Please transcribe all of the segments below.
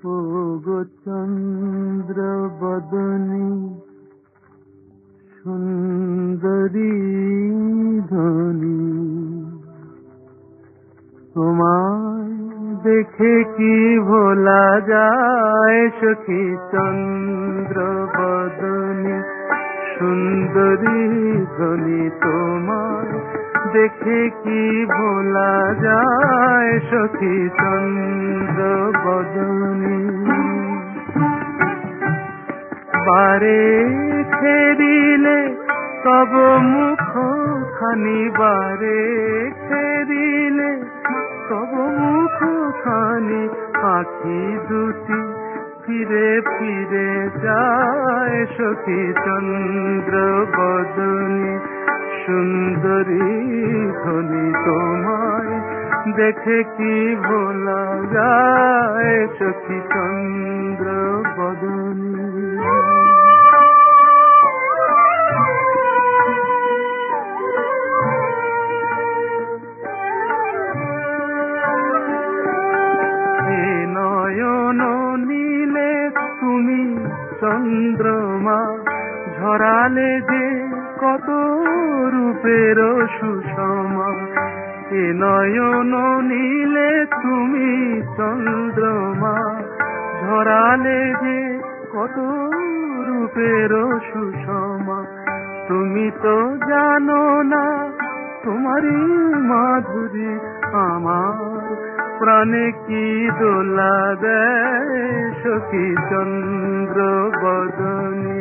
ও গো চন্দ্র বদনী সুন্দরী ধনী, তোমায় দেখে কি ভোলা যায় সখী চন্দ্র বদনী সুন্দরী ধনী, তোমায় দেখে কি ভোলা যায় সখী চন্দ্র বদনী। বারে ফেরিলে তব মুখ খানি, বারে ফেরিলে তব মুখ খানি, আখি দুটি ফিরে ফিরে যায় সখী চন্দ্র বদনী সুন্দরী ধনী, তোমায় দেখে কি ভোলা যায় সখী চন্দ্র বদনী। নয়ন নীলে তুমি চন্দ্রমা, ঝরালে যে কত রূপের সুষমা। এ নয়ন নীলে তুমি চন্দ্রমা, ঝরালে যে কত রূপের সুষমা। তুমি তো জানো না তোমারই মাধুরী আমার প্রাণে কি দোলা দেয় সখী চন্দ্র বদনী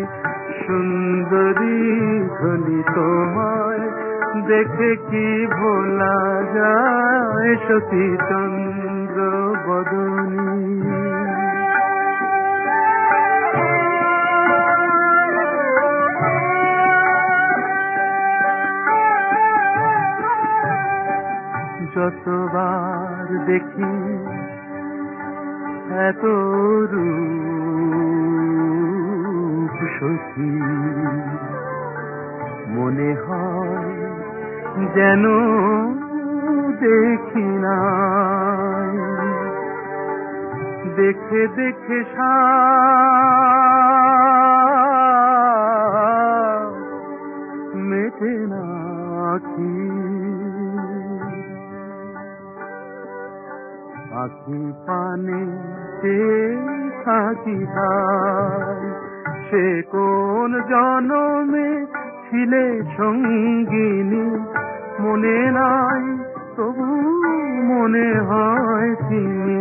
সুন্দরী ধনী, তোমায় দেখে কি ভোলা যায় সখী চন্দ্র বদনী। যতবার দেখি এত রূপ সখী, মনে হয় যেন দেখি নাই। দেখে দেখে মেটে না আখি, আখি পানে থাকি হায়। সে কোন জনমে ছিলে সঙ্গিনী, মনে নাই তবু মনে হয় চিনি।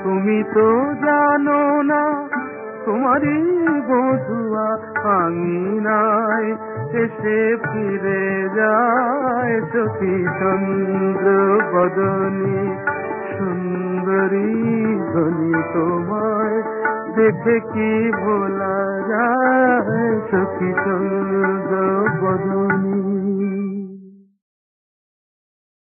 তুমি তো জানো না তোমারই বধুয়া আঙিনায় এসে ফিরে যায় সখী চন্দ্র বদনী সুন্দরী ধনী, তোমায় দেখে কি ভোলা যায় সখী চন্দ্র বদনী।